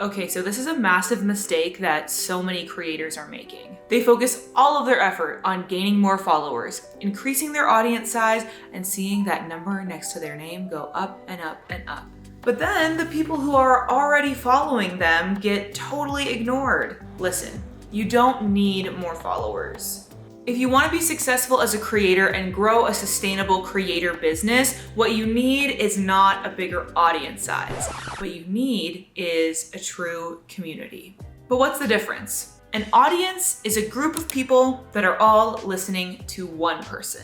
Okay, so this is a massive mistake that so many creators are making. They focus all of their effort on gaining more followers, increasing their audience size, and seeing that number next to their name go up and up and up. But then the people who are already following them get totally ignored. Listen, you don't need more followers. If you want to be successful as a creator and grow a sustainable creator business, what you need is not a bigger audience size. What you need is a true community. But what's the difference? An audience is a group of people that are all listening to one person.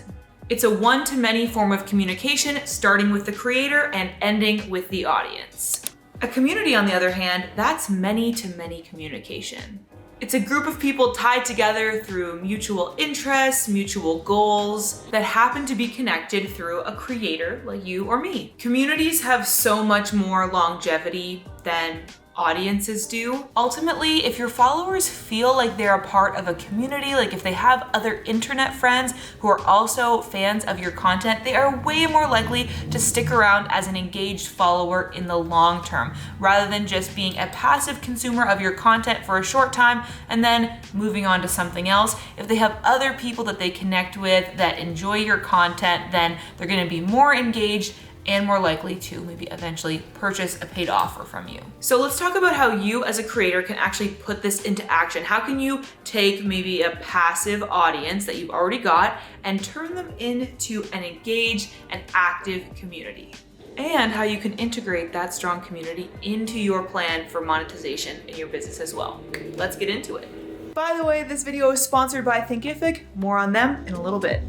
It's a one-to-many form of communication, starting with the creator and ending with the audience. A community, on the other hand, that's many-to-many communication. It's a group of people tied together through mutual interests, mutual goals that happen to be connected through a creator like you or me. Communities have so much more longevity than audiences do. Ultimately, if your followers feel like they're a part of a community, like if they have other internet friends who are also fans of your content, they are way more likely to stick around as an engaged follower in the long term, rather than just being a passive consumer of your content for a short time and then moving on to something else. If they have other people that they connect with that enjoy your content, then they're going to be more engaged and more likely to maybe eventually purchase a paid offer from you. So let's talk about how you as a creator can actually put this into action. How can you take maybe a passive audience that you've already got and turn them into an engaged and active community? And how you can integrate that strong community into your plan for monetization in your business as well. Let's get into it. By the way, this video is sponsored by Thinkific. More on them in a little bit.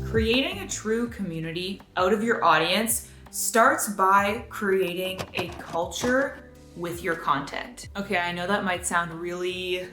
Creating a true community out of your audience starts by creating a culture with your content. Okay, I know that might sound really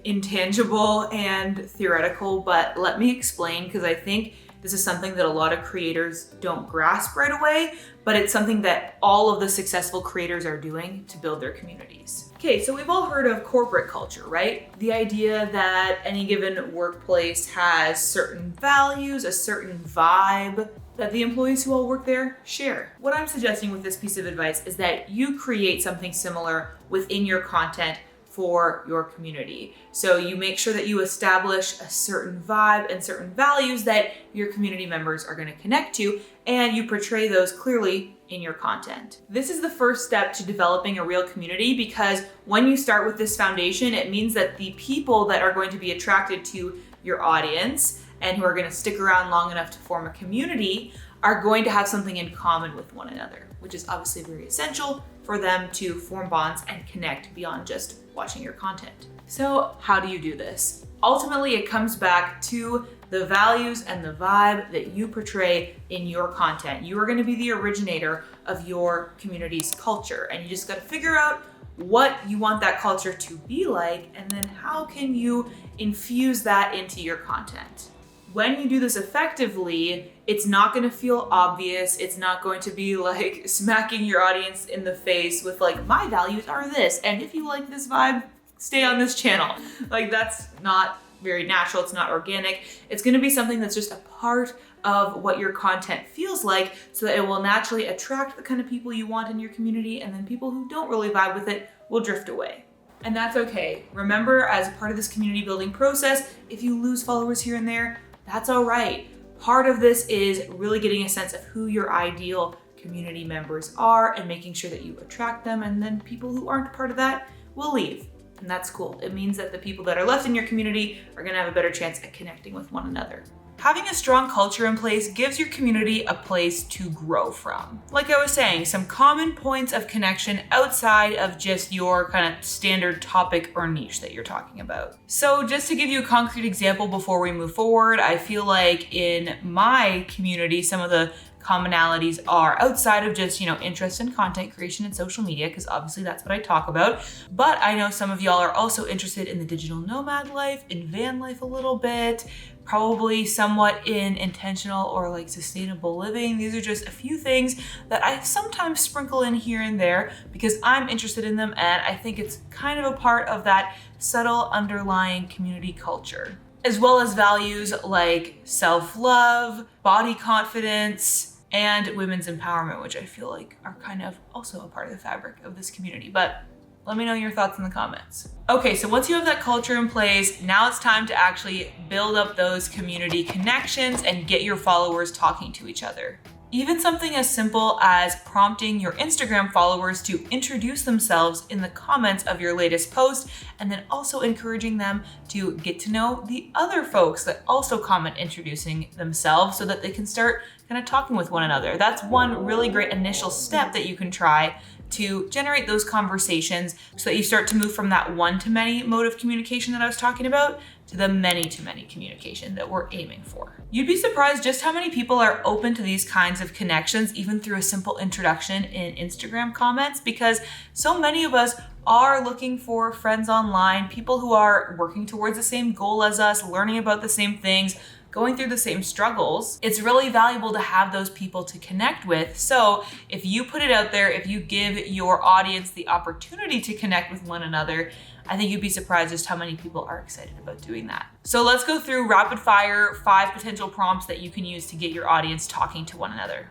intangible and theoretical, but let me explain, because I think this is something that a lot of creators don't grasp right away, but it's something that all of the successful creators are doing to build their communities. Okay, so we've all heard of corporate culture, right? The idea that any given workplace has certain values, a certain vibe that the employees who all work there share. What I'm suggesting with this piece of advice is that you create something similar within your content for your community. So you make sure that you establish a certain vibe and certain values that your community members are going to connect to, and you portray those clearly in your content. This is the first step to developing a real community, because when you start with this foundation, it means that the people that are going to be attracted to your audience and who are going to stick around long enough to form a community are going to have something in common with one another, which is obviously very essential for them to form bonds and connect beyond just watching your content. So how do you do this? Ultimately, it comes back to the values and the vibe that you portray in your content. You are going to be the originator of your community's culture, and you just got to figure out what you want that culture to be like, and then how can you infuse that into your content. When you do this effectively, it's not going to feel obvious. It's not going to be like smacking your audience in the face with like, my values are this, and if you like this vibe, stay on this channel. Like, that's not very natural. It's not organic. It's going to be something that's just a part of what your content feels like, so that it will naturally attract the kind of people you want in your community, and then people who don't really vibe with it will drift away. And that's okay. Remember, as a part of this community building process, if you lose followers here and there, that's all right. Part of this is really getting a sense of who your ideal community members are and making sure that you attract them, and then people who aren't part of that will leave. And that's cool. It means that the people that are left in your community are going to have a better chance at connecting with one another. Having a strong culture in place gives your community a place to grow from. Like I was saying, some common points of connection outside of just your kind of standard topic or niche that you're talking about. So just to give you a concrete example before we move forward, I feel like in my community, some of the commonalities are outside of just, interest in content creation and social media, because obviously that's what I talk about. But I know some of y'all are also interested in the digital nomad life, in van life a little bit, probably somewhat in intentional or sustainable living. These are just a few things that I sometimes sprinkle in here and there because I'm interested in them, and I think it's kind of a part of that subtle underlying community culture, as well as values like self-love, body confidence, and women's empowerment, which I feel like are kind of also a part of the fabric of this community. But let me know your thoughts in the comments. Okay, so once you have that culture in place, now it's time to actually build up those community connections and get your followers talking to each other. Even something as simple as prompting your Instagram followers to introduce themselves in the comments of your latest post, and then also encouraging them to get to know the other folks that also comment introducing themselves so that they can start kind of talking with one another. That's one really great initial step that you can try to generate those conversations so that you start to move from that one-to-many mode of communication that I was talking about to the many-to-many communication that we're aiming for. You'd be surprised just how many people are open to these kinds of connections, even through a simple introduction in Instagram comments, because so many of us are looking for friends online, people who are working towards the same goal as us, learning about the same things, going through the same struggles. It's really valuable to have those people to connect with. So if you put it out there, if you give your audience the opportunity to connect with one another, I think you'd be surprised just how many people are excited about doing that. So let's go through rapid fire 5 potential prompts that you can use to get your audience talking to one another.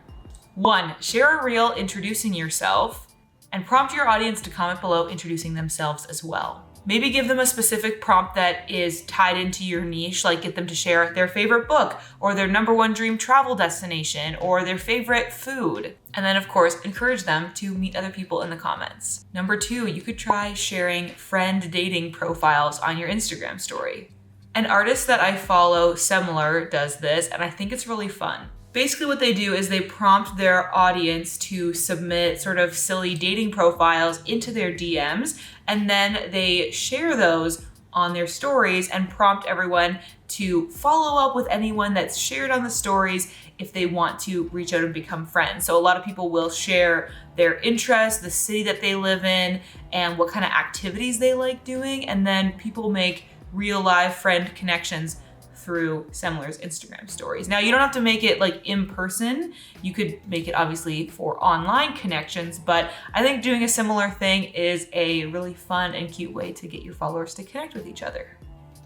1, share a reel introducing yourself and prompt your audience to comment below introducing themselves as well. Maybe give them a specific prompt that is tied into your niche, like get them to share their favorite book or their #1 dream travel destination or their favorite food. And then of course, encourage them to meet other people in the comments. 2, you could try sharing friend dating profiles on your Instagram story. An artist that I follow, Similar, does this, and I think it's really fun. Basically what they do is they prompt their audience to submit sort of silly dating profiles into their DMs, and then they share those on their stories and prompt everyone to follow up with anyone that's shared on the stories if they want to reach out and become friends. So a lot of people will share their interests, the city that they live in, and what kind of activities they like doing, and then people make real live friend connections through Similar's Instagram stories. Now, you don't have to make it like in person. You could make it obviously for online connections, but I think doing a similar thing is a really fun and cute way to get your followers to connect with each other.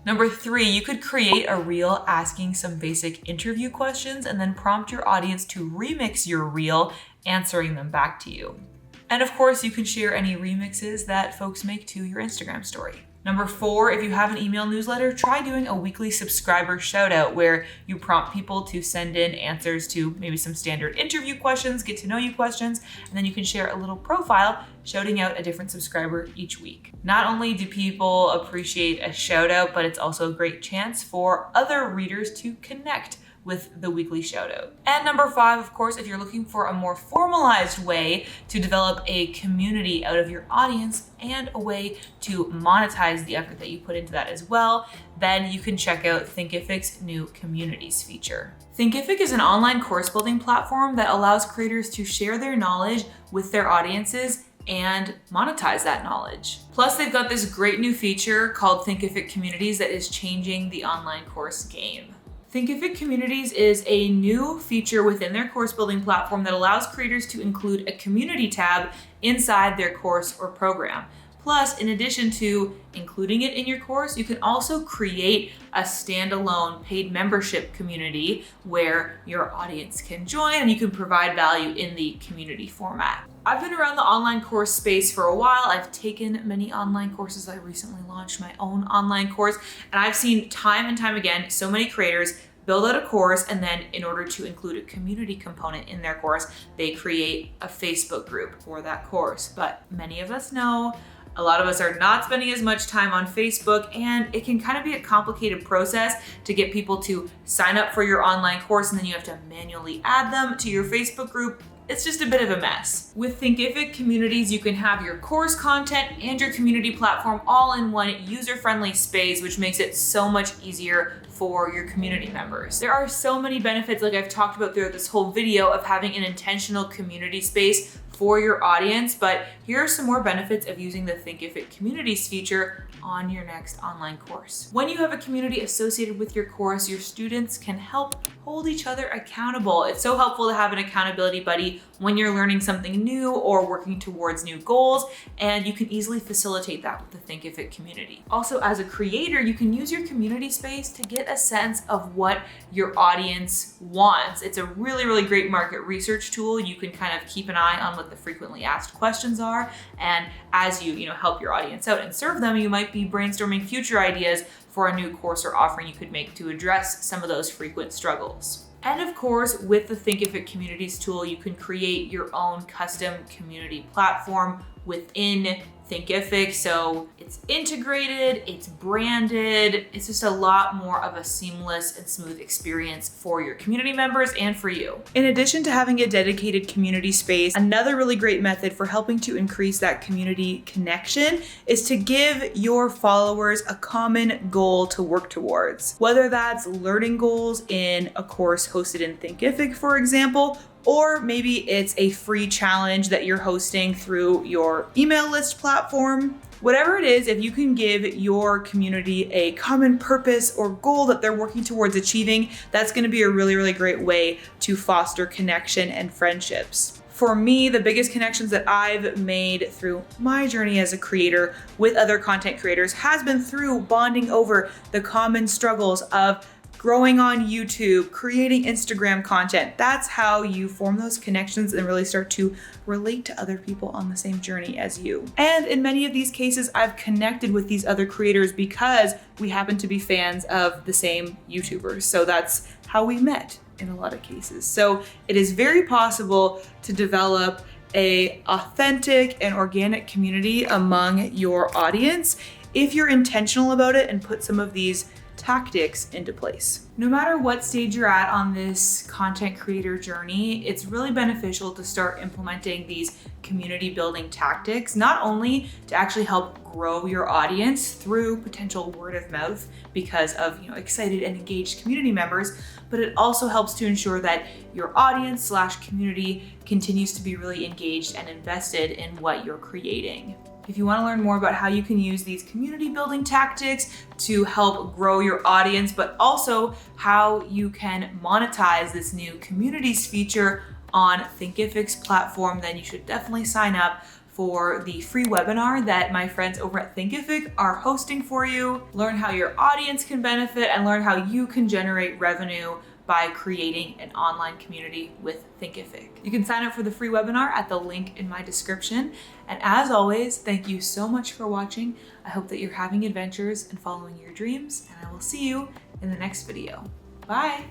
3, you could create a reel asking some basic interview questions and then prompt your audience to remix your reel, answering them back to you. And of course, you can share any remixes that folks make to your Instagram story. 4, if you have an email newsletter, try doing a weekly subscriber shout out where you prompt people to send in answers to maybe some standard interview questions, get to know you questions, and then you can share a little profile shouting out a different subscriber each week. Not only do people appreciate a shout out, but it's also a great chance for other readers to connect with the weekly shout out. And 5, of course, if you're looking for a more formalized way to develop a community out of your audience and a way to monetize the effort that you put into that as well, then you can check out Thinkific's new Communities feature. Thinkific is an online course building platform that allows creators to share their knowledge with their audiences and monetize that knowledge. Plus, they've got this great new feature called Thinkific Communities that is changing the online course game. Thinkific Communities is a new feature within their course building platform that allows creators to include a community tab inside their course or program. Plus, in addition to including it in your course, you can also create a standalone paid membership community where your audience can join and you can provide value in the community format. I've been around the online course space for a while. I've taken many online courses. I recently launched my own online course, and I've seen time and time again so many creators build out a course, and then in order to include a community component in their course, they create a Facebook group for that course. But many of us know a lot of us are not spending as much time on Facebook, and it can kind of be a complicated process to get people to sign up for your online course, and then you have to manually add them to your Facebook group. It's just a bit of a mess. With Thinkific Communities, you can have your course content and your community platform all in one user-friendly space, which makes it so much easier for your community members. There are so many benefits, like I've talked about throughout this whole video, of having an intentional community space for your audience, but here are some more benefits of using the Thinkific Communities feature on your next online course. When you have a community associated with your course, your students can help hold each other accountable. It's so helpful to have an accountability buddy when you're learning something new or working towards new goals, and you can easily facilitate that with the Thinkific community. Also, as a creator, you can use your community space to get a sense of what your audience wants. It's a really, really great market research tool. You can kind of keep an eye on what the frequently asked questions are, and as you help your audience out and serve them, you might be brainstorming future ideas for a new course or offering you could make to address some of those frequent struggles. And of course, with the Thinkific Communities tool, you can create your own custom community platform within Thinkific. So it's integrated, it's branded, it's just a lot more of a seamless and smooth experience for your community members and for you. In addition to having a dedicated community space, another really great method for helping to increase that community connection is to give your followers a common goal to work towards. Whether that's learning goals in a course hosted in Thinkific, for example, or maybe it's a free challenge that you're hosting through your email list platform. Whatever it is, if you can give your community a common purpose or goal that they're working towards achieving, that's going to be a really, really great way to foster connection and friendships. For me, the biggest connections that I've made through my journey as a creator with other content creators has been through bonding over the common struggles of growing on YouTube, creating Instagram content. That's how you form those connections and really start to relate to other people on the same journey as you. And in many of these cases, I've connected with these other creators because we happen to be fans of the same YouTubers. So that's how we met in a lot of cases. So it is very possible to develop an authentic and organic community among your audience if you're intentional about it and put some of these tactics into place. No matter what stage you're at on this content creator journey, it's really beneficial to start implementing these community building tactics, not only to actually help grow your audience through potential word of mouth because of excited and engaged community members, but it also helps to ensure that your audience / community continues to be really engaged and invested in what you're creating. If you want to learn more about how you can use these community building tactics to help grow your audience, but also how you can monetize this new communities feature on Thinkific's platform, then you should definitely sign up for the free webinar that my friends over at Thinkific are hosting for you. Learn how your audience can benefit and learn how you can generate revenue by creating an online community with Thinkific. You can sign up for the free webinar at the link in my description. And as always, thank you so much for watching. I hope that you're having adventures and following your dreams, and I will see you in the next video. Bye.